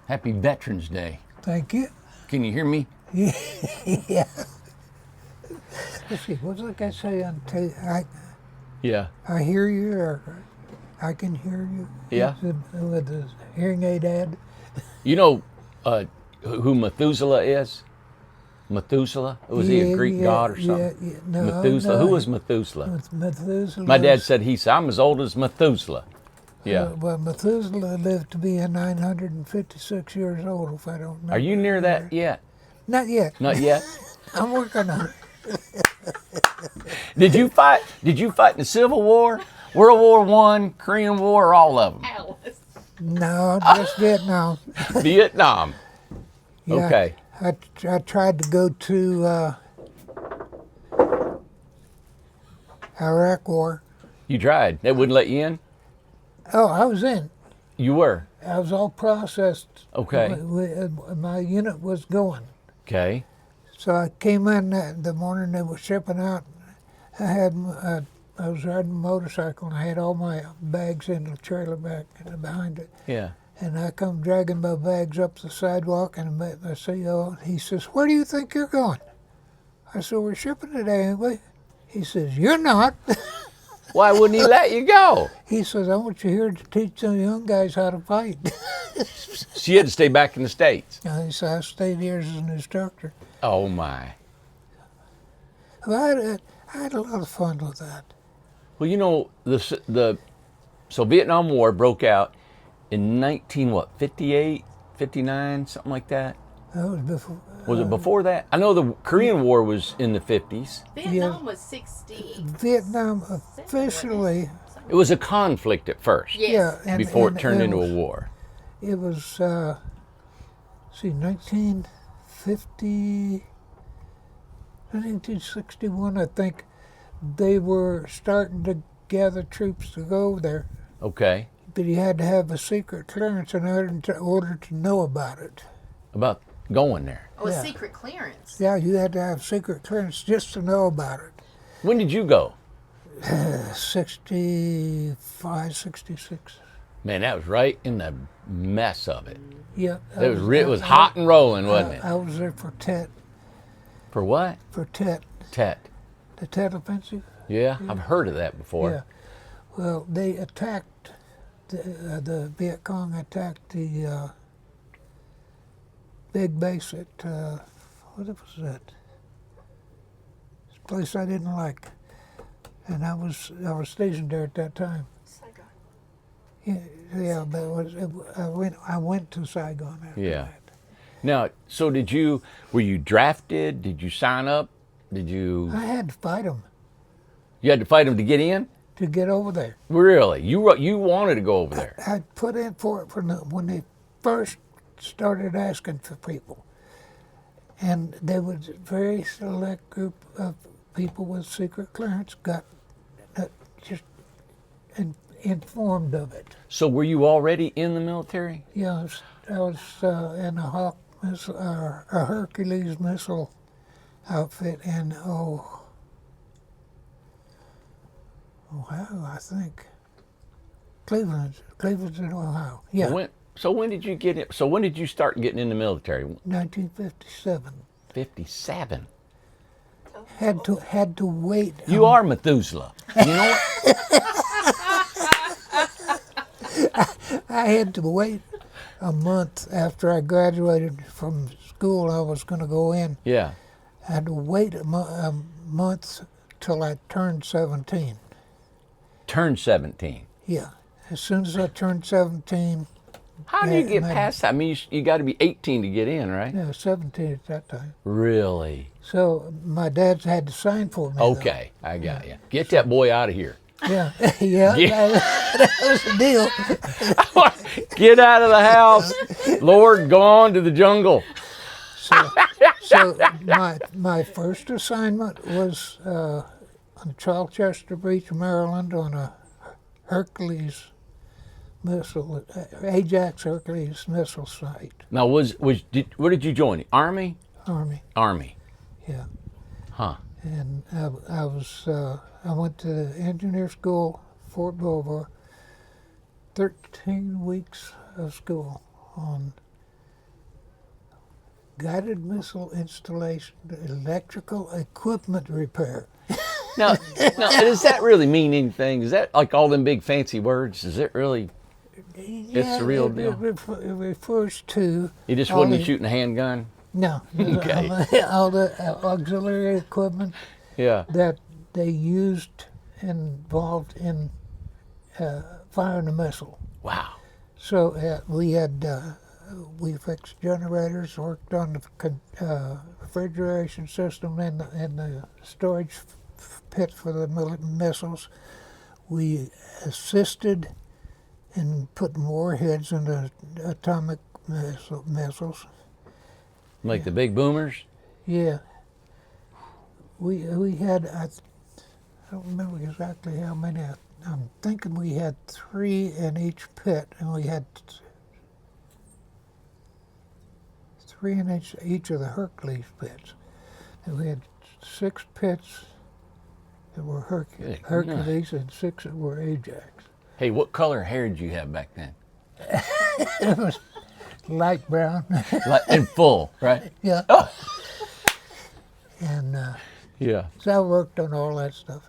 Happy Veterans Day. Thank you. Can you hear me? Yeah. Let's see, what was I say on Yeah. I hear you, or I can hear you? Yeah. With the hearing aid ad? You know who Methuselah is? Methuselah? Was he a Greek god or something? Yeah. No, Methuselah. no. Who was Methuselah? Methuselah. My dad said I'm as old as Methuselah. Yeah. Well, Methuselah lived to be 956 years old, if I don't remember. Are you near that yet? Not yet. Not yet. I'm working on it. Did you fight in the Civil War, World War I, Korean War, or all of them? Alice. No, just Vietnam. Vietnam. Yeah, Okay. I tried to go to Iraq War. You tried. They wouldn't let you in? Oh, I was in. You were? I was all processed. Okay. My unit was going. Okay. So I came in the morning they were shipping out. I was riding a motorcycle and I had all my bags in the trailer back behind it. Yeah. And I come dragging my bags up the sidewalk and I met my CEO. He says, "Where do you think you're going?" I said, "We're shipping today, ain't we?" He says, "You're not." Why wouldn't he let you go? He says, "I want you here to teach the young guys how to fight." So you had to stay back in the States. And so I stayed here as an instructor. Oh, my. Well, I had a lot of fun with that. Well, you know, so Vietnam War broke out in 58, 59, something like that. That was before. Was it before that? I know the Korean War was in the 50s. Vietnam was 60. Vietnam officially. It was a conflict at first. Yes. Yeah, Before it turned into a war. It was, 1961, I think. They were starting to gather troops to go there, Okay. but you had to have a secret clearance in order to know about it. About going there. Oh, a Yeah. secret clearance. Yeah, you had to have secret clearance just to know about it. When did you go? 65, 66. Man, that was right in the mess of it. Yeah. It was hot and rolling, wasn't it? I was there for Tet. For what? For Tet. Tet. The Tet Offensive. Yeah, I've heard of that before. Yeah. Well, they attacked, the Viet Cong attacked the big base at, what was that? This place I didn't like. And I was stationed there at that time. Saigon. Yeah, but I went to Saigon after Yeah. that. Now, so were you drafted? Did you sign up? Did you I had to fight them had to fight them to get in? to get over there. Really? You wanted to go over there? I put in for it when they first started asking for people. And there was a very select group of people with secret clearance got just informed of it. So were you already in the military? Yeah, I was in a Hawk missile, a Hercules missile outfit in Ohio, I think. Cleveland's in Ohio. Yeah, So when did you get in? So when did you start getting in the military? 1957. 57. Had to wait. You are Methuselah. You know what? I had to wait a month after I graduated from school. I was going to go in. Yeah. I had to wait a month till I turned 17. Turned 17. Yeah. As soon as I turned 17. How do you get past that? I mean, you got to be 18 to get in, right? Yeah, 17 at that time. Really? So my dad had to sign for me. Okay, I got you. Get that boy out of here. Though. Yeah, that was the deal. Get out of the house. Lord, go on to the jungle. So my first assignment was on Charleston Beach, Maryland, on a Hercules missile, Ajax Hercules missile site. Now, where did you join? Army? Army. Army. Yeah. Huh. And I went to the engineer school, Fort Belvoir, 13 weeks of school on guided missile installation, electrical equipment repair. Now, does that really mean anything? Is that like all them big fancy words? Is it really? Yeah, the real it, deal. It refers to You just all wouldn't be the- shooting a handgun? No, Okay. all the auxiliary equipment Yeah. that they used involved in firing a missile. Wow. So we fixed generators, worked on the refrigeration system and the storage pit for the missiles. We assisted in putting warheads in the atomic missiles. Like the big boomers? Yeah. We had, I don't remember exactly how many. I'm thinking we had 3 in each pit, and we had 3 in each of the Hercules pits. And we had 6 pits that were Good Hercules and 6 that were Ajax. Hey, what color hair did you have back then? It was light brown. Like in full, right? Yeah. Oh. And Yeah. so I worked on all that stuff.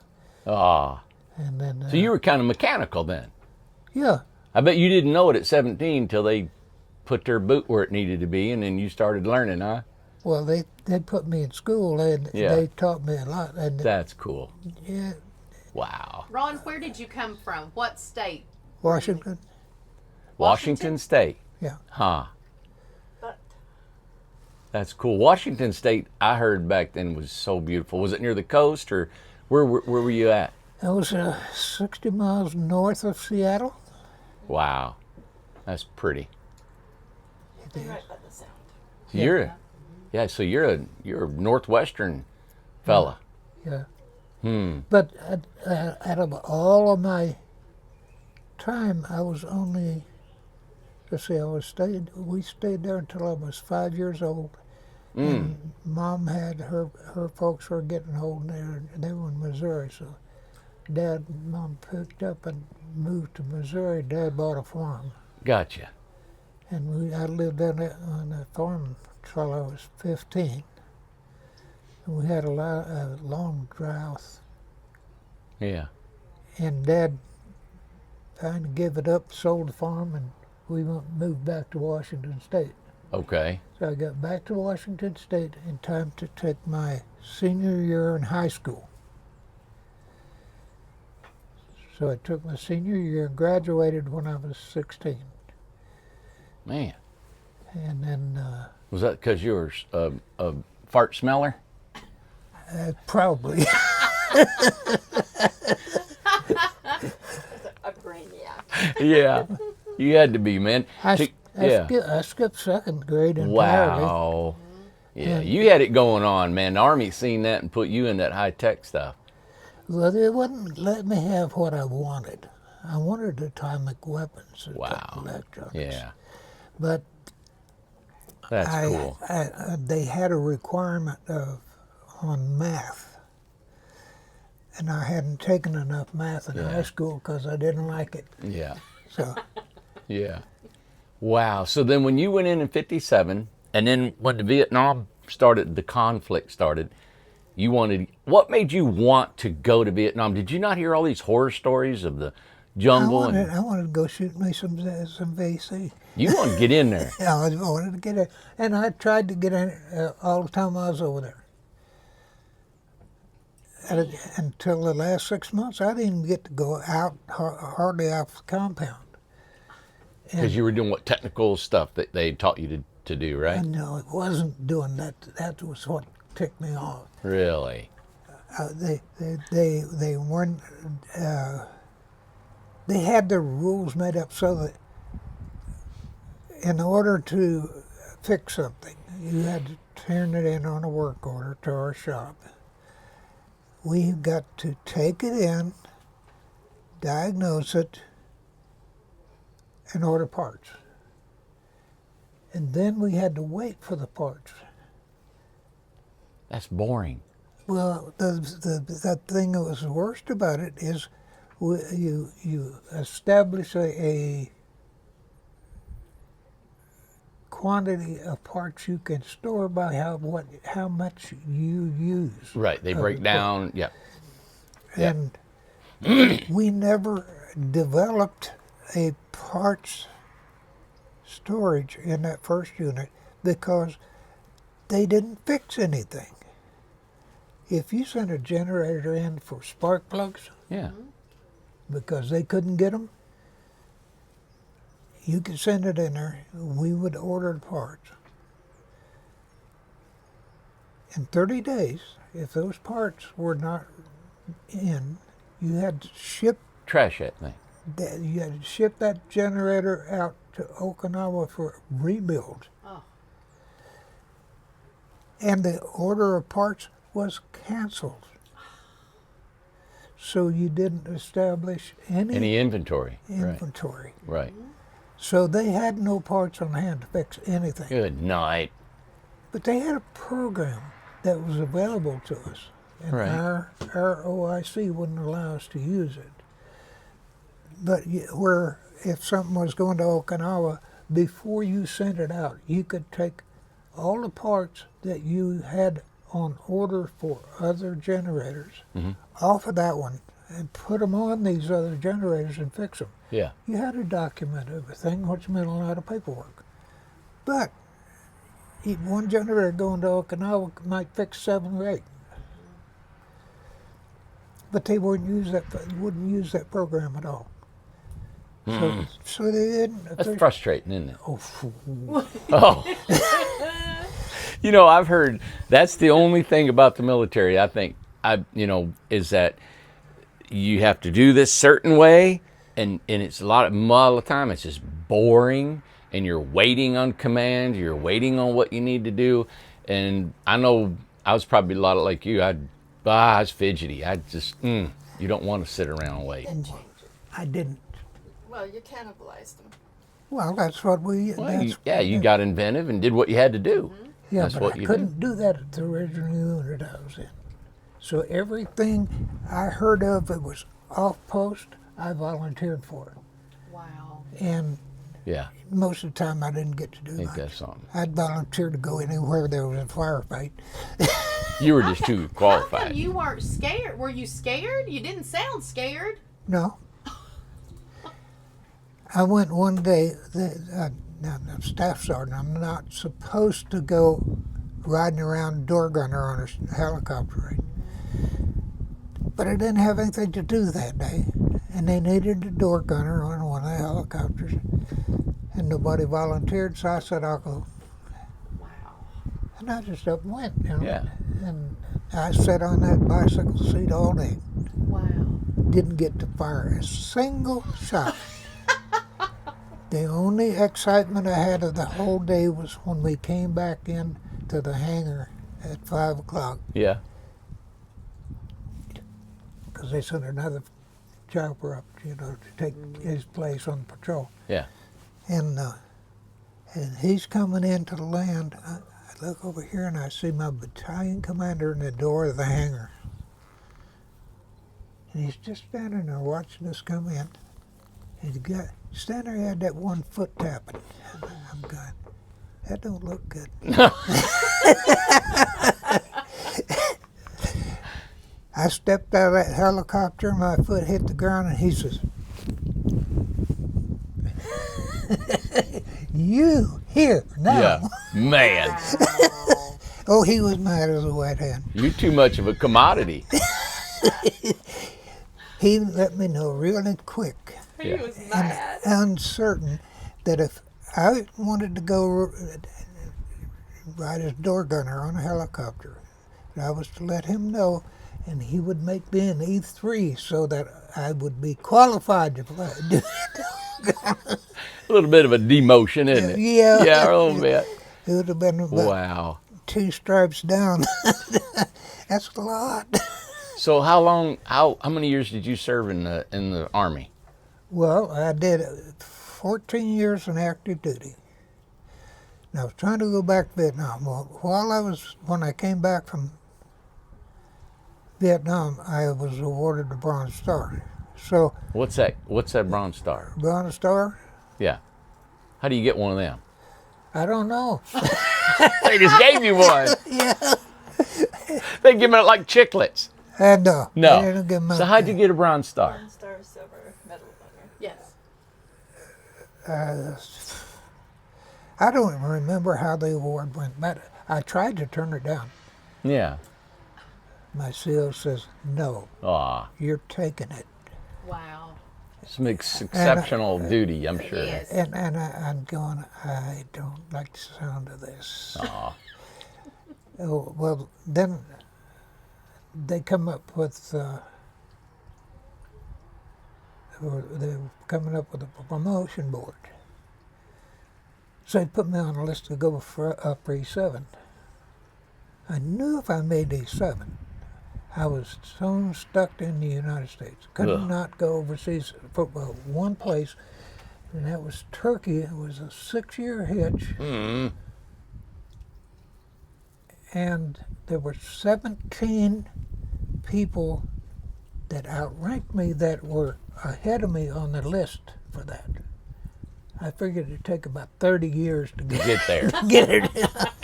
Ah. And then, So you were kind of mechanical then. yeah, I bet you didn't know it at 17 till they put their boot where it needed to be, and then you started learning, huh? well, they put me in school, and Yeah. they taught me a lot. And That's cool. yeah, Wow. Ron, where did you come from? What state? Washington, Washington State. yeah. Huh. That's cool. Washington State, I heard back then, was so beautiful. Was it near the coast, or where were you at? I was 60 miles north of Seattle. Wow. That's pretty. It is. Right by the sound. So so you're a northwestern fella. Yeah. Hmm. But out of all of my time, I was only, let's see, we stayed there until I was 5 years old. And Mom had her folks were getting old, and they were in Missouri. So Dad and Mom picked up and moved to Missouri. Dad bought a farm. Gotcha. And I lived on that farm until I was 15. And we had a long drought. Yeah. And Dad kind of gave it up, sold the farm, and we moved back to Washington State. Okay. So I got back to Washington State in time to take my senior year in high school. So I took my senior year, graduated when I was 16. Man. And then Was that because you were a fart smeller? probably. A brainiac. Yeah. You had to be, man. I skipped second grade entirely. Wow. Yeah, you had it going on, man. The Army seen that and put you in that high-tech stuff. Well, they wouldn't let me have what I wanted. I wanted atomic weapons, Wow. electronics. Yeah, But that's cool. they had a requirement on math. And I hadn't taken enough math in high school because I didn't like it. Yeah, So yeah. Wow. So then when you went in 57, and then when the Vietnam started, the conflict started, what made you want to go to Vietnam? Did you not hear all these horror stories of the I jungle? wanted to go shoot me some VC. You want to get in there. Yeah, I wanted to get in. And I tried to get in all the time I was over there. Until the last 6 months, I didn't even get to go out, hardly off the compound. Because you were doing what technical stuff that they taught you to do, right? And no, it wasn't doing that. That was what ticked me off. Really? They weren't. They had their rules made up so that in order to fix something, you had to turn it in on a work order to our shop. We got to take it in, diagnose it, and order parts. And then we had to wait for the parts. That's boring. Well, the thing that was worst about it is you establish a quantity of parts you can store by how much you use. Right. They of break the down. Yeah. Yeah. And we never developed a parts storage in that first unit because they didn't fix anything. If you sent a generator in for spark plugs Yeah. because they couldn't get them, you could send it in there. We would order the parts. In 30 days, if those parts were not in, you had to ship Trash that thing. that generator out to Okinawa for rebuild. Oh. And the order of parts was canceled. So you didn't establish Any inventory. inventory. Right. So they had no parts on hand to fix anything. Good night. But they had a program that was available to us. And Right. our OIC wouldn't allow us to use it. But where if something was going to Okinawa, before you sent it out, you could take all the parts that you had on order for other generators off of that one and put them on these other generators and fix them. Yeah. You had to document everything, which meant a lot of paperwork. But one generator going to Okinawa might fix 7 or 8. But they wouldn't use that program at all. So they didn't. That's frustrating, isn't it? Oh, Oh. You know, I've heard that's the only thing about the military, I think, is that you have to do this certain way, and it's a lot of the time it's just boring, and you're waiting on command, you're waiting on what you need to do. And I know I was probably a lot like you. I was fidgety. I just, you don't want to sit around and wait. I didn't. Well, you cannibalized them. Well, that's what we. Well, you got inventive and did what you had to do. Yeah, That's but what I you couldn't do that at the original unit I was in. So everything I heard of that was off post, I volunteered for it. Wow. And Yeah, most of the time I didn't get to do I think much. that's something. I'd volunteer to go anywhere there was a firefight. You were just too How qualified. come you weren't scared? Were you scared? You didn't sound scared. No. I went one day, I'm a staff sergeant, I'm not supposed to go riding around door gunner on a helicopter. Right? But I didn't have anything to do that day, and they needed a door gunner on one of the helicopters, and nobody volunteered, so I said, I'll go. Wow. And I just up and went, you know. Yeah. And I sat on that bicycle seat all day. Wow. Didn't get to fire a single shot. The only excitement I had of the whole day was when we came back in to the hangar at 5 o'clock, Yeah. because they sent another chopper up, to take his place on patrol. Yeah. And he's coming into the land. I look over here and I see my battalion commander in the door of the hangar. And he's just standing there watching us come in. And he standing there, he had that one foot tapping. And I'm going, that don't look good. I stepped out of that helicopter, my foot hit the ground, and he says, you here now. Yeah. Man, Oh, he was mad as a wet hen. you're too much of a commodity. He let me know really quick He Yeah. was mad. and uncertain that if I wanted to go ride as door gunner on a helicopter, that I was to let him know, and he would make me an E3 so that I would be qualified to fly. A little bit of a demotion, isn't it? Yeah. Yeah, a little bit. It would have been about Wow. 2 stripes down. That's a lot. So how many years did you serve in the Army? Well, I did 14 years in active duty. And I was trying to go back to Vietnam. Well, when I came back from Vietnam, I was awarded the Bronze Star. So, What's that Bronze Star? Bronze Star, Yeah. How do you get one of them? I don't know. They just gave you one. Yeah. They give it like chiclets. No. No. They didn't give 'em So up how'd you there. get a Bronze Star? Bronze Star, silver, medal of honor. Yes. I don't even remember how the award went, but I tried to turn it down. Yeah. My CO says, no, Aw. you're taking it. Wow. Some exceptional duty, I'm sure. Yes. And I'm going, I don't like the sound of this. Aw. Oh, well, then they come up with, they were coming up with a promotion board. So they put me on the list to go for up for E7. I knew if I made E7, I was so stuck in the United States. Could Ugh. not go overseas for one place, and that was Turkey. It was a 6-year hitch, Mm. and there were 17 people that outranked me that were ahead of me on the list for that. I figured it'd take about 30 years to Get there. get it.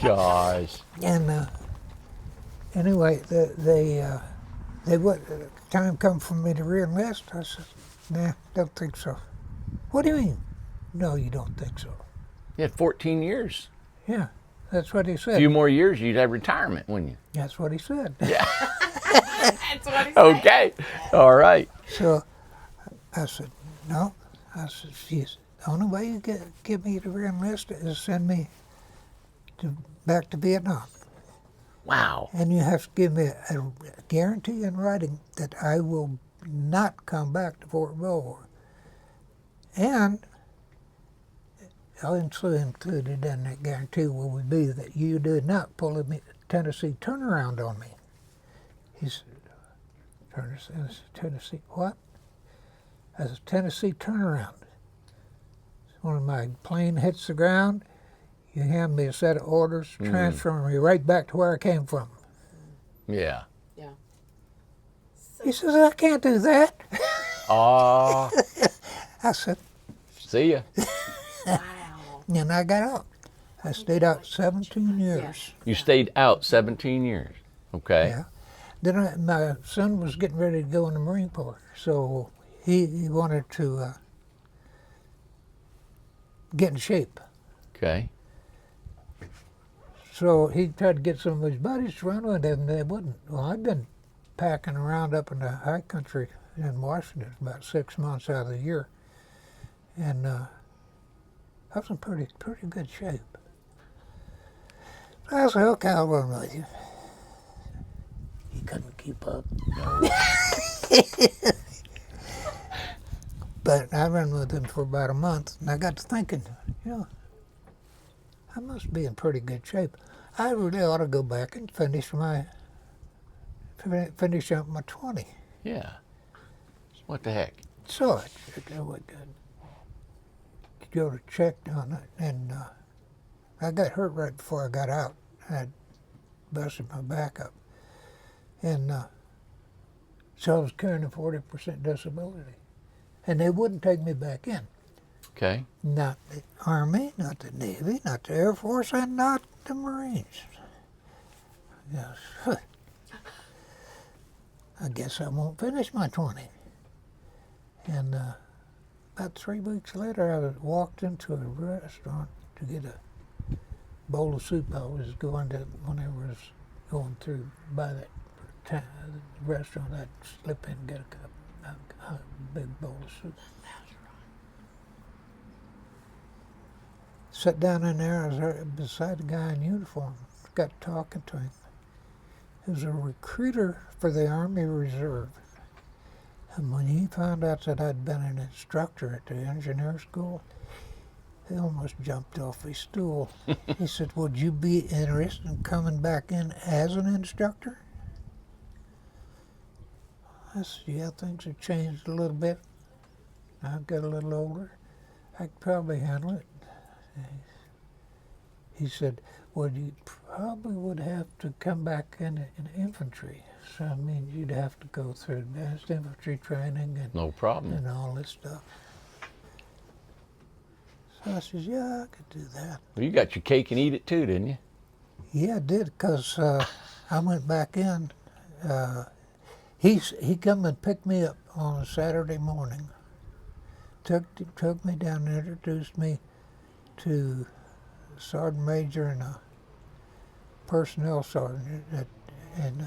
Gosh. And anyway, they would. Time come for me to reenlist. I said, nah, don't think so. What do you mean? No, you don't think so. You had 14 years. Yeah, that's what he A said. few more years, you'd have retirement, wouldn't you? That's what he said. That's what he said. Okay. All right. So I said, no. I said, geez, the only way you get me to reenlist is send me back to Vietnam. Wow. And you have to give me a guarantee in writing that I will not come back to Fort Belvoir. And also included in that guarantee will be that you do not pull a Tennessee turnaround on me. He said, Tennessee, what? I said, Tennessee turnaround. When my plane hits the ground, you hand me a set of orders, transferring me right back to where I came from. Yeah. Yeah. He says, I can't do that. Aw. I said, See ya. Wow. and I got out. I stayed out 17 years. You stayed out 17 years. Okay. Yeah. Then my son was getting ready to go in the Marine Corps, so he wanted to get in shape. Okay. So he tried to get some of his buddies to run with him, and they wouldn't. Well, I've been packing around up in the high country in Washington about 6 months out of the year, and I was in pretty good shape. So I said, okay, I'll run with you. He couldn't keep up. But I ran with him for about a month, and I got to thinking, I must be in pretty good shape. I really ought to go back and finish up my 20. Yeah. What the heck? So I would go to check on it, and I got hurt right before I got out. I had busted my back up. And so I was carrying a 40% disability. And they wouldn't take me back in. Okay. Not the Army, not the Navy, not the Air Force, and not the Marines. Yes. I guess I won't finish my 20. And about 3 weeks later, I walked into a restaurant to get a bowl of soup. I was going to, when I was going through by that restaurant, I'd slip in and get a big bowl of soup. Sat down in there, I was right beside a guy in uniform. Got talking to him. He was a recruiter for the Army Reserve. And when he found out that I'd been an instructor at the engineer school, he almost jumped off his stool. He said, would you be interested in coming back in as an instructor? I said, yeah, things have changed a little bit. I've got a little older. I could probably handle it. He said, well, you probably would have to come back in infantry. So, I mean, you'd have to go through advanced infantry training and, No problem. and all this stuff. I says, yeah, I could do that. Well, you got your cake and eat it too, didn't you? Yeah, I did, because I went back in. He come and picked me up on a Saturday morning. Took me down and introduced me to sergeant major and a personnel sergeant and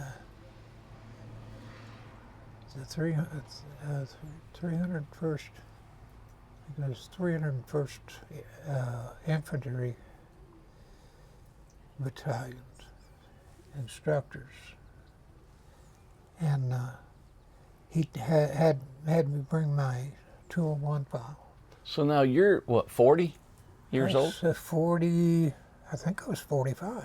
the 301st. It was 301st Infantry Battalions instructors, and he had me bring my 201 file. So now you're, what, 40 years old? 40, I think I was 45.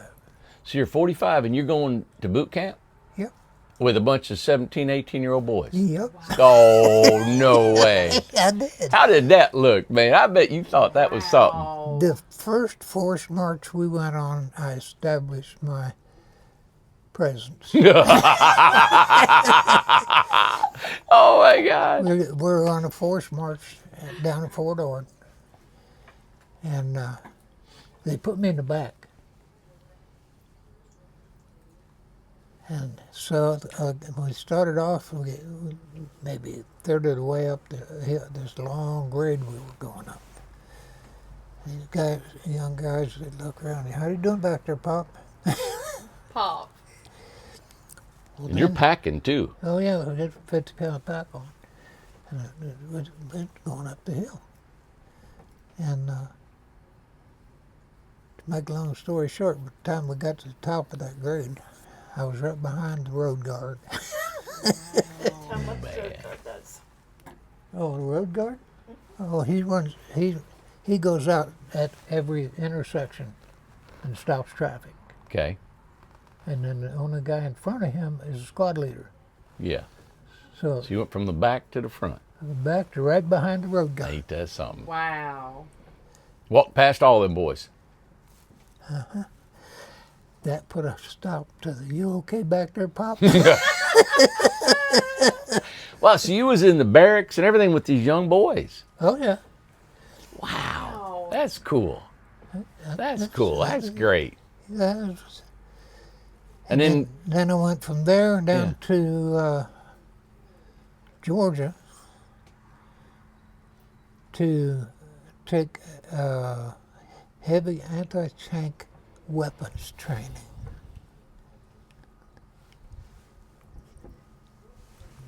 So you're 45 and you're going to boot camp Yep. with a bunch of 17, 18-year-old boys? Yep. Oh, no way. I did. How did that look, man? I bet you thought that was something. Wow. The first force march we went on, I established my presence. Oh, my God. We're on a force march down to Fort Ord, and they put me in the back. And so when we started off, maybe a third of the way up the hill, this long grade we were going up. These guys, young guys, they look around. How you doing back there, Pop? Pop. Well, And you're then- packing, too. Oh yeah, we had a 50-pound pack on, and it was going up the hill. And to make a long story short, by the time we got to the top of that grade, I was right behind the road guard. How much road guard does? Oh, the road guard? Oh, he goes out at every intersection and stops traffic. Okay. And then the only guy in front of him is a squad leader. Yeah. So So you went from the back to the front. back to right behind the road guard. Ain't that something? Wow. Walked Past all them boys. That put a stop to the, you okay back there, Pop? Wow, so you was in the barracks and everything with these young boys. Oh yeah. Wow. That's cool. That's cool. That's great. That was, And then, then I went from there down to Georgia to take heavy anti-tank weapons training.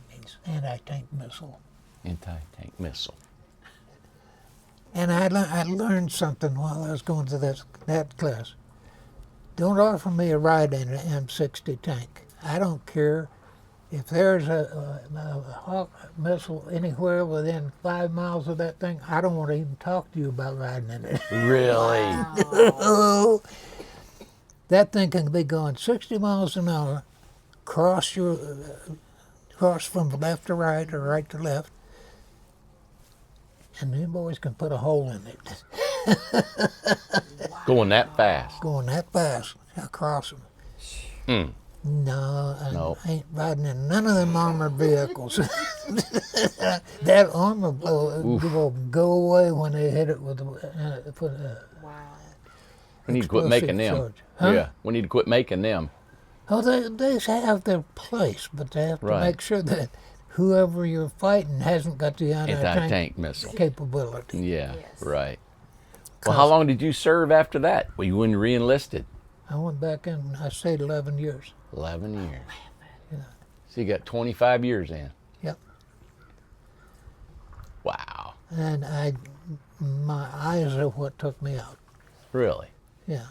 Means anti-tank missile. anti-tank missile. And I learned something while I was going to that class. Don't offer me a ride in an M60 tank. I don't care if there's a Hawk missile anywhere within 5 miles of that thing. I don't want to even talk to you about riding in it. Really? Oh, that thing can be going 60 miles an hour, cross from left to right or right to left, and them boys can put a hole in it. Going that fast. Going that fast across them. Mm. No, I No. ain't riding in none of them armored vehicles. That armor will go away when they hit it with Wow. We need to quit making them. charge. Huh? Yeah, we need to quit making them. Oh, they have their place, but they have to Right. make sure that whoever you're fighting hasn't got the anti-tank Anti-tank missile. capability. Yeah, Yes. right. Well, how long did you serve after that? Well, you went re-enlisted. I went back in and I stayed 11 years. 11 years. Yeah. So you got 25 years in. Yep. Wow. And my eyes are what took me out. Really? Yeah.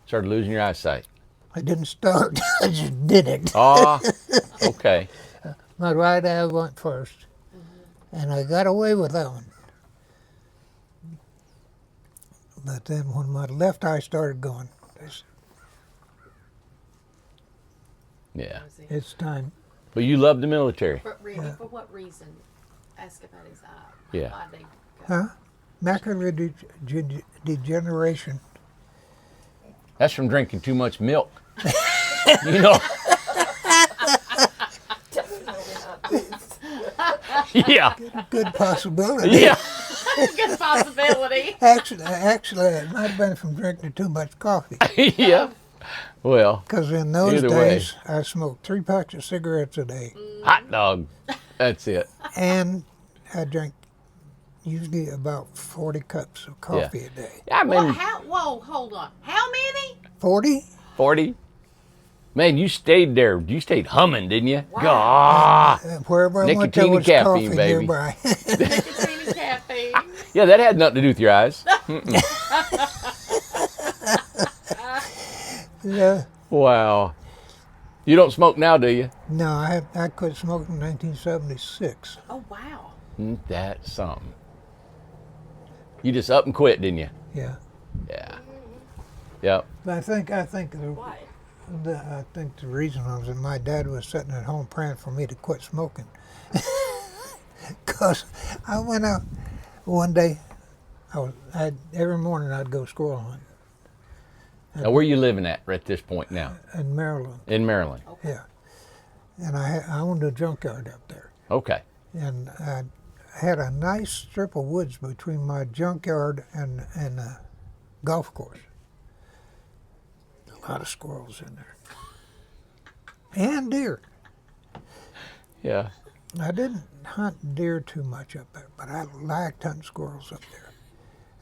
Started losing your eyesight. I didn't start, I just did it. Ah, okay. My right eye went first, and I got away with that one. But then when my left eye started going, Yeah. it's time. But you loved the military. But really, for what reason? Ask about his eye. Yeah. Why'd they go? Huh? Macular degeneration. That's from drinking too much milk. You know? Yeah. Good possibility. Yeah. Good possibility. Actually, it might have been from drinking too much coffee. Yeah. Well, Because in those Either way. days, I smoked 3 packs of cigarettes a day, hot dog. That's it. and I drank usually about 40 cups of coffee a day. I Well, mean, whoa, hold on. How many? 40? 40. Man, you stayed there. You stayed humming, didn't you? Wow. God. Wherever I went, there Nicotine was and coffee caffeine, baby. nearby. Nicotine and caffeine. Yeah, that had nothing to do with your eyes. Yeah. Wow. You don't smoke now, do you? No, I quit smoking in 1976. Oh, wow. Mm. That's something. You just up and quit, didn't you? Yeah. Yeah. Yep. But I think Why? I think the reason was that my dad was sitting at home praying for me to quit smoking. Because I went out one day, every morning I'd go squirrel hunting Now, where are you living at this point now? in Maryland. In Maryland. Yeah. And I owned a junkyard up there. Okay. And I had a nice strip of woods between my junkyard and a golf course. A lot of squirrels in there. And deer. Yeah. I didn't hunt deer too much up there, but I liked hunting squirrels up there.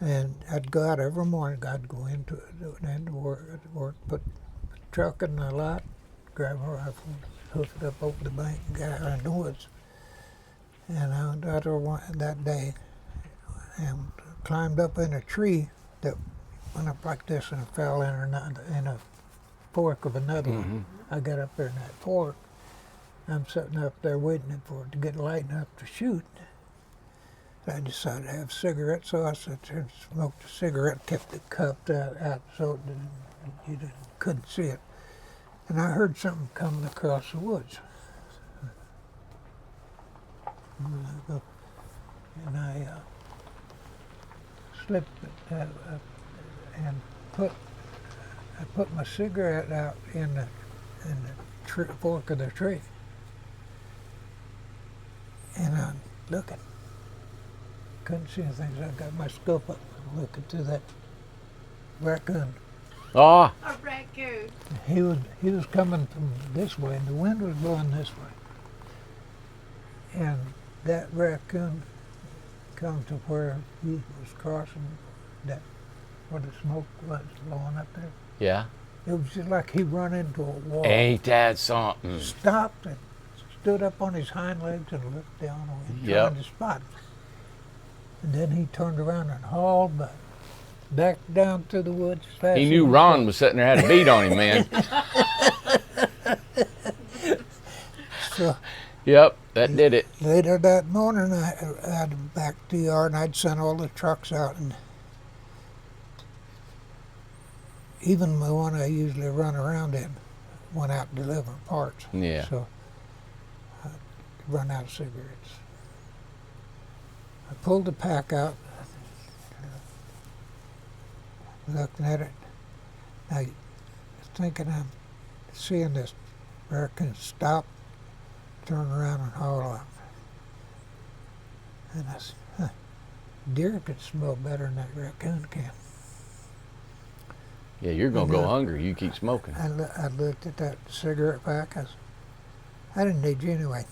And I'd go out every morning. I'd go into work, put the truck in the lot, grab a rifle, hoof it up over the bank, and get out in the woods. And I went out there that day and climbed up in a tree that went up like this and fell in a fork of another one. I got up there in that fork. I'm sitting up there waiting for it to get light enough to shoot. I decided to have cigarettes, so I sat there and smoked a cigarette, kept it cupped out so you couldn't see it. And I heard something coming across the woods. And I slipped and put my cigarette out in the fork of the tree. And I'm looking. Couldn't see anything, so I got my scope up looking through that raccoon. Oh, A raccoon. He was coming from this way, and the wind was blowing this way. And that raccoon come to where he was crossing where the smoke was blowing up there. yeah. It was just like he run into a wall. Ain't that something? Stopped and stood up on his hind legs and looked down on him, Yep. trying to spot. And then he turned around and hauled back down through the woods as fast He as knew could. Ron was sitting there, had a beat on him, man. So Yep, that did it. later that morning, I'd back to the yard and I'd send all the trucks out, and even the one I usually run around in went out delivering parts. Yeah. So I'd run out of cigarettes. I pulled the pack out, looking at it. I was thinking I'm seeing this raccoon stop, turn around and haul off. And I said, huh, deer could smell better than that raccoon can. Yeah, you're going to go hungry. You keep smoking. I looked at that cigarette pack. I didn't need you anyway.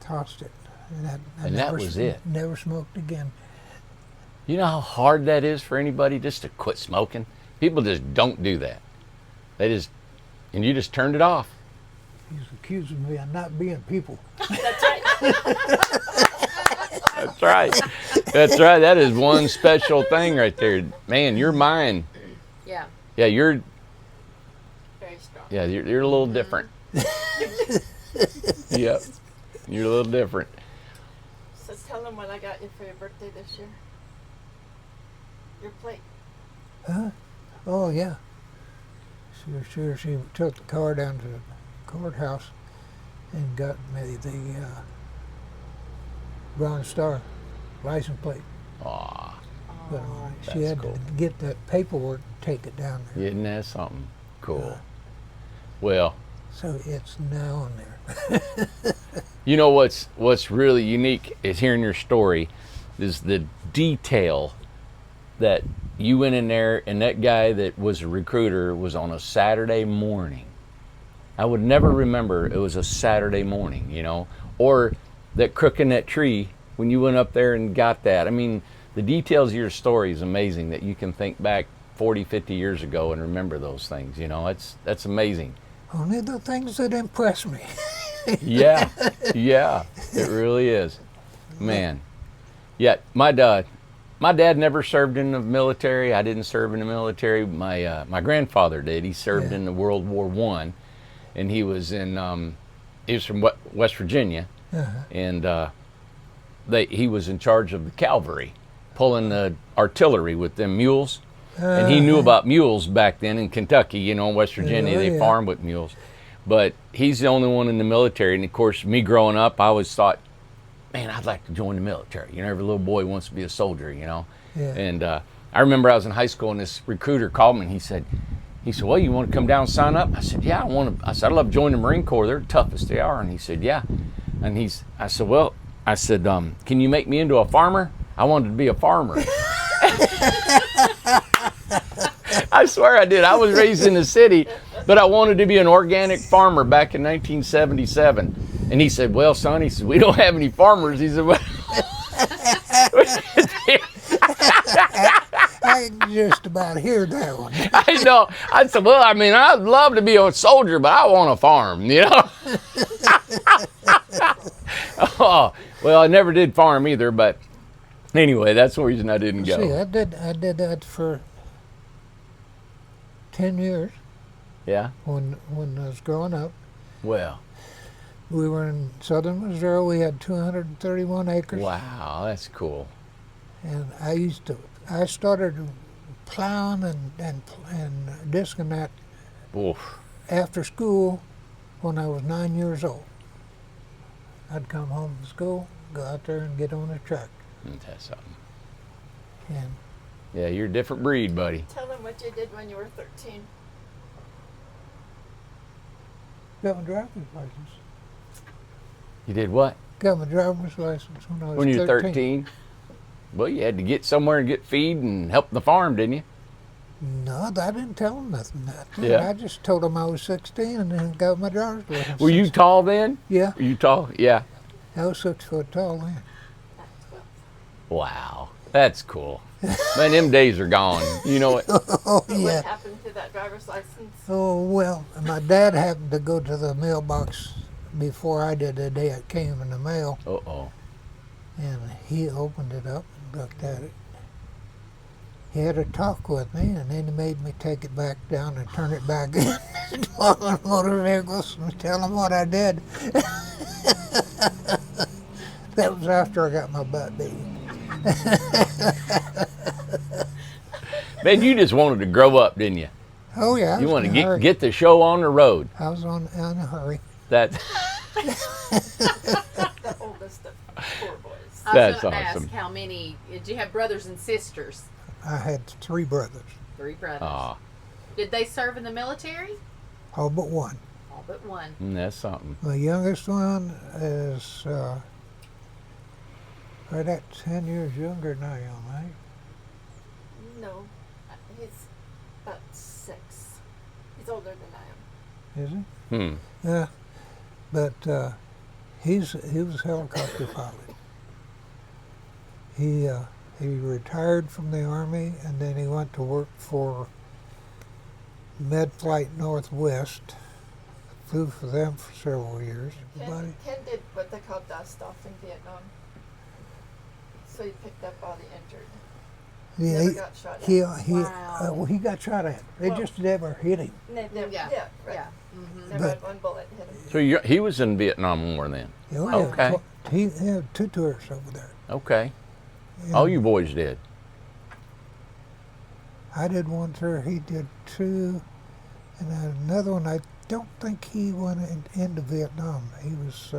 Tossed it. And And that was it. Never smoked again. You know how hard that is for anybody just to quit smoking? People just don't do that. And you just turned it off. He's accusing me of not being people. That's right. That's right. That's right. That is one special thing right there. Man, your mind. Yeah. Yeah, you're Very strong. you're a little different. Yep. You're a little different. So tell them what I got you for your birthday this year. Your plate. Huh? Oh, yeah. Sure. She took the car down to the courthouse and got me the Bronze Star license plate. Aw, Put on it. She that's had cool. to get that paperwork, take it down there. isn't that something? Cool. Well, So it's now on there. you know what's really unique is hearing your story. is the detail that you went in there and that guy that was a recruiter was on a Saturday morning. I would never remember it was a Saturday morning, you know, or that crook in that tree when you went up there and got that. I mean, the details of your story is amazing that you can think back 40, 50 years ago and remember those things, you know. That's amazing. Only the things that impress me. Yeah, yeah, it really is. Man. Yeah, my dad never served in the military. I didn't serve in the military. My grandfather did. He served Yeah. in the World War I, and he was from West Virginia, and he was in charge of the cavalry, pulling the artillery with them mules. And he knew about mules back then in Kentucky, you know, in West Virginia, they farmed with mules. But he's the only one in the military. And of course, me growing up, I always thought, man, I'd like to join the military. You know, every little boy wants to be a soldier, you know. Yeah. And I remember I was in high school and this recruiter called me and he said, well, you want to come down and sign up? I said, yeah, I want to. I said, I'd love to join the Marine Corps. They're the toughest they are. And he said, yeah. And I said, can you make me into a farmer? I wanted to be a farmer. I swear I did. I was raised in the city, but I wanted to be an organic farmer back in 1977. And he said, well, son, we don't have any farmers. He said, well, I can just about hear that one. I know. I said, well, I mean, I'd love to be a soldier, but I want a farm, you know? Oh, well, I never did farm either, but anyway, that's the reason I didn't go. See, I did that for 10 years Yeah? when I was growing up. Well, We were in southern Missouri. We had 231 acres. wow, that's cool. And I started plowing and disking that Oof. after school when I was 9 years old. I'd come home from school, go out there and get on a truck. That's something. And Yeah, you're a different breed, buddy. Tell them what you did when you were 13. got my driver's license. You did what? Got my driver's license when I was When you were 13? Well, you had to get somewhere and get feed and help the farm, didn't you? No, I didn't tell them nothing. Yeah. I just told them I was 16 and then got my driver's license. Were you tall then? Yeah, Were you tall? Yeah. I was 6 foot tall then. Wow. That's cool. Man, them days are gone. You know what? Oh, What yeah. happened to that driver's license? Oh, well, my dad happened to go to the mailbox before I did the day it came in the mail, Uh-oh. and he opened it up and looked at it. He had a talk with me, and then he made me take it back down and turn it back in on motor vehicles and tell him what I did. That was after I got my butt beat. Man, you just wanted to grow up, didn't you? Oh, yeah. I You was want in a to hurry. get the show on the road. I was in a hurry. That The oldest of 4 boys. I That's was going to awesome. ask how many. Did you have brothers and sisters? I had 3 brothers, 3 brothers. Aw, Did they serve in the military? all but one. All but one. that's something. My youngest one is right at 10 years younger than I am, right? No, he's about 6. He's older than I am. Is he? Hmm. Yeah, but he was a helicopter pilot. He retired from the Army, and then he went to work for Medflight Northwest. Flew for them for several years. Buddy. Ken did what they call dust off in Vietnam. So he picked up all the injured. Yeah, Never got shot at. well, he got shot at. They Well- just never hit him. Never, Yeah. yeah, right. Yeah. Mm-hmm. Never But- had one bullet hit him. So he was in Vietnam War then? Oh, yeah. Okay. He had 2 tours over there. Okay. And All you boys did. I did 1 tour, he did 2, and then another one. I don't think he went into Vietnam. He was.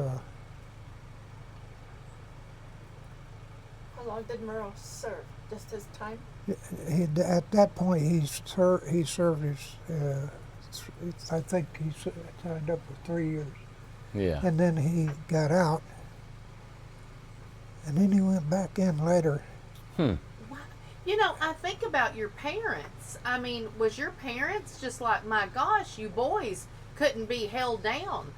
How long did Merle serve? Just his time? At that point, he served his. I think he signed up for 3 years, Yeah. and then he got out, and then he went back in later. You know, I think about your parents. I mean, was your parents just like, my gosh, you boys couldn't be held down?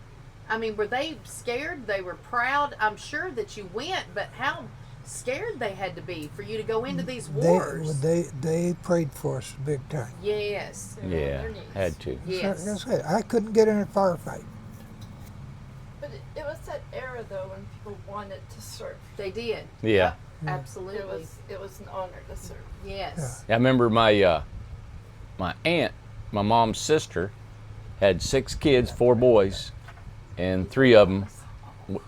I mean, were they scared? They were proud? I'm sure that you went, but how scared they had to be for you to go into these wars. They prayed for us big time. Yes. They were on Yeah, their knees. had to. Yes. That's it. I couldn't get in a firefight. But it was that era though when people wanted to serve. They did. Yeah. Absolutely. It was an honor to serve. Yes. I remember my my aunt, my mom's sister, had 6 kids, 4 boys, and 3 of them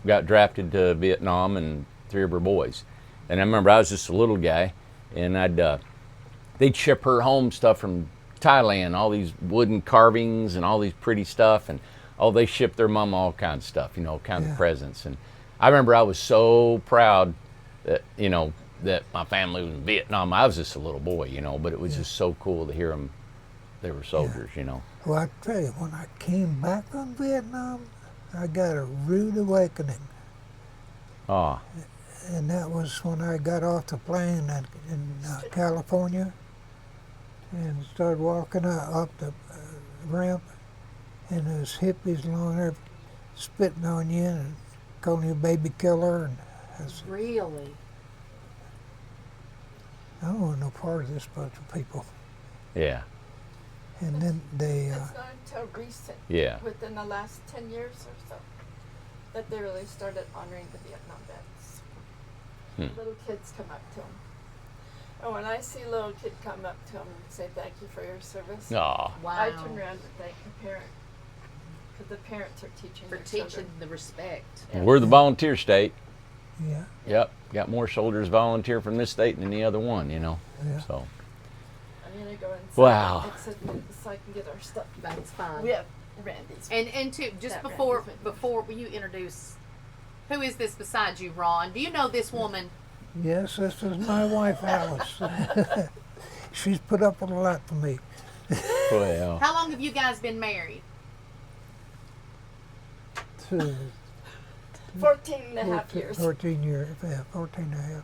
got drafted to Vietnam, and 3 of her boys. And I remember I was just a little guy, and they'd ship her home stuff from Thailand, all these wooden carvings and all these pretty stuff, and they shipped their mom all kinds of stuff, you know, kinds of presents. And I remember I was so proud that, you know, that my family was in Vietnam. I was just a little boy, you know, but it was just so cool to hear them. They were soldiers, you know. Well, I tell you, when I came back from Vietnam, I got a rude awakening. Ah, And that was when I got off the plane in California and started walking up the ramp, and those hippies along there spitting on you and calling you a baby killer. And Really? I don't want no part of this bunch of people. yeah, And then they, It's not until recent, yeah. within the last 10 years or so, that they really started honoring the Vietnam vets. Little kids come up to them. And when I see a little kid come up to them and say thank you for your service, Ah, Wow. I turn around and thank the parent. Because the parents are teaching For their teaching children. the respect. Yeah. we're the volunteer state. yeah, Yep, got more soldiers volunteer from this state than any other one, you know. yeah. So, I'm going to go inside. Wow. Exit so I can get our stuff. That's fine. We have Randy's. And to just That before Randy's before you introduce, who is this besides you, Ron? Do you know this woman? Yes, this is my wife, Alice. She's put up with a lot for me. well, How long have you guys been married? 14 and a half years. 14 years, yeah, 14 and a half.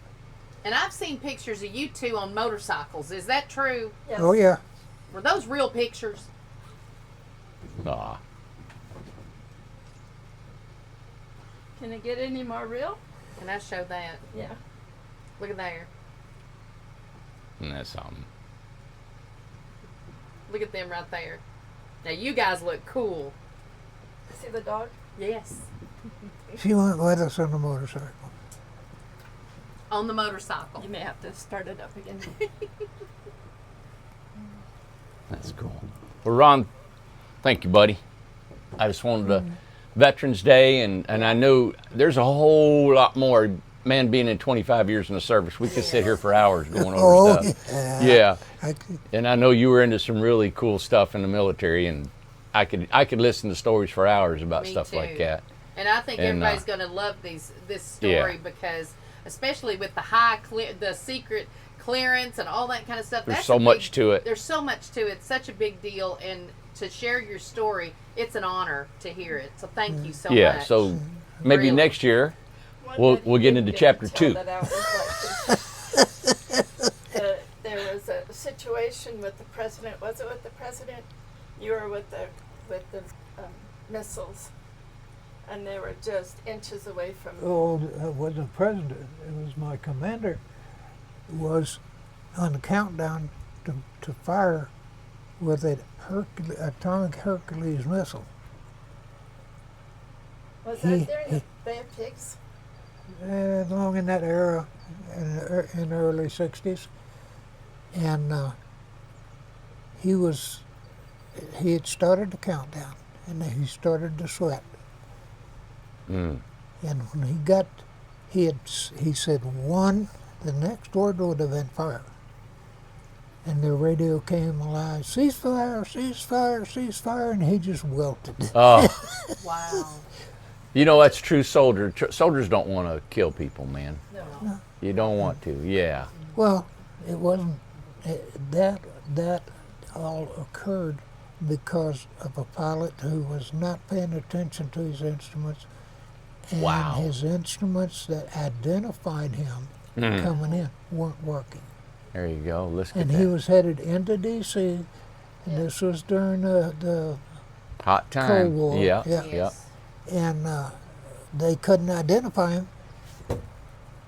And I've seen pictures of you two on motorcycles. Is that true? Yes. Oh, yeah. Were those real pictures? ah, Can it get any more real? Can I show that? Yeah. Look at there. and that's something. Look at them right there. Now you guys look cool. See the dog? Yes. She went with us on the motorcycle. On the motorcycle. You may have to start it up again. That's cool. Well, Ron, thank you, buddy. I just wanted to Veterans Day, and I knew there's a whole lot more. Man, being in 25 years in the service, we could sit here for hours going over stuff. Yeah, I could, and I know you were into some really cool stuff in the military, and I could listen to stories for hours about Me stuff too. like that. And I think And, everybody's going to love this story Yeah. because, especially with the secret clearance and all that kind of stuff. There's that's so a much to it. There's so much to it. It's such a big deal, and to share your story, it's an honor to hear it. So thank you so Yeah, much. so maybe Really. next year One We'll- that he we'll get didn't into to chapter tell 2. that out was like there was a situation with the president. Was it with the president? You were with the missiles, and they were just inches away from. oh, it wasn't president. It was my commander. Was on the countdown to fire with a atomic Hercules missile. Was that during the Bay of Pigs? Long in that era, in the early 60s. And he had started the countdown, and he started to sweat. Mm. And when he said one, the next word would have been fire. And the radio came alive, ceasefire, ceasefire, ceasefire, and he just wilted. Oh, Wow. you know that's true soldier. Soldiers don't want to kill people, man. No. You don't want to. Yeah. Well, it wasn't, that all occurred because of a pilot who was not paying attention to his instruments and Wow. his instruments that identified him coming in weren't working. There you go. Let's get And that. he was headed into D.C., and this was during the Hot time. Cold War. Yeah. Yeah. Yes. and they couldn't identify him.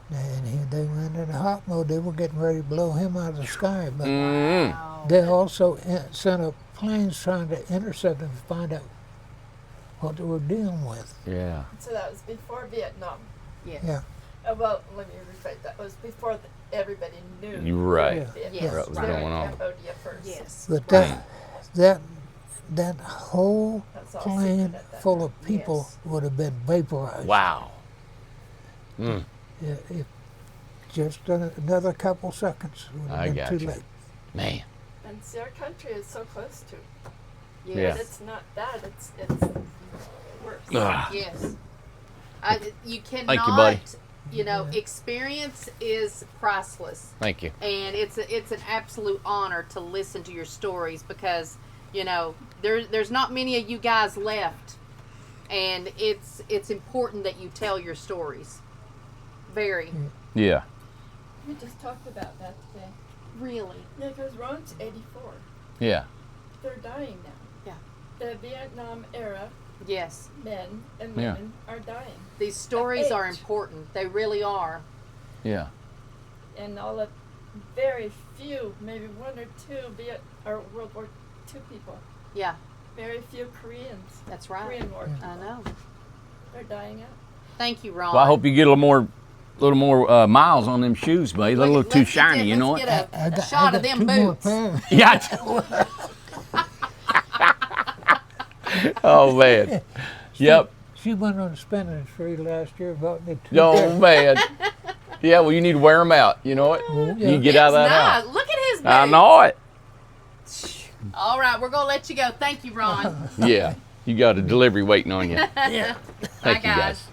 And they went into hot mode. They were getting ready to blow him out of the sky, but Wow. they also sent up planes trying to intercept him to find out what they were dealing with. Yeah. So that was before Vietnam. Yes. Yeah. Well, let me rephrase. That was before everybody knew. You're right. Yeah. Vietnam. Yes, What was right. going on? Cambodia first. Yes. But right. that whole That's all plane secret at that full time. of people Yes. would have been vaporized. Wow. If just another couple seconds would have I been got too you. late. Man. And see, our country is so close to. Yes. Yeah. But it's not that. It's worse. Ugh. Yes. You cannot, Thank you, buddy. you know, experience is priceless. Thank you. And it's an absolute honor to listen to your stories because, you know, there's not many of you guys left. And it's important that you tell your stories. Very. Yeah. We just talked about that today. Really. Yeah, because Ron's 84. Yeah. They're dying now. Yeah. The Vietnam era Yes. men and Yeah. women are dying. These stories are age. important. They really are. Yeah. And all of very few, maybe one or two World War II people. Yeah. Very few Koreans. That's right. Korean War people. I know. They're dying out. Thank you, Ron. Well, I hope you get a little more miles on them shoes, buddy. They're a little too shiny, you know Let's what? get a shot of them two more boots. pairs. Yeah. Oh man. Yep. She went on a spending spree last year, bought me two Oh pairs. man. Yeah. Well, you need to wear them out. You know what? Yeah. You can get out of that Nice. house. Look at his boots. I know it. All right, we're gonna let you go. Thank you, Ron. Yeah. You got a delivery waiting on you. Yeah. Thank you guys. guys.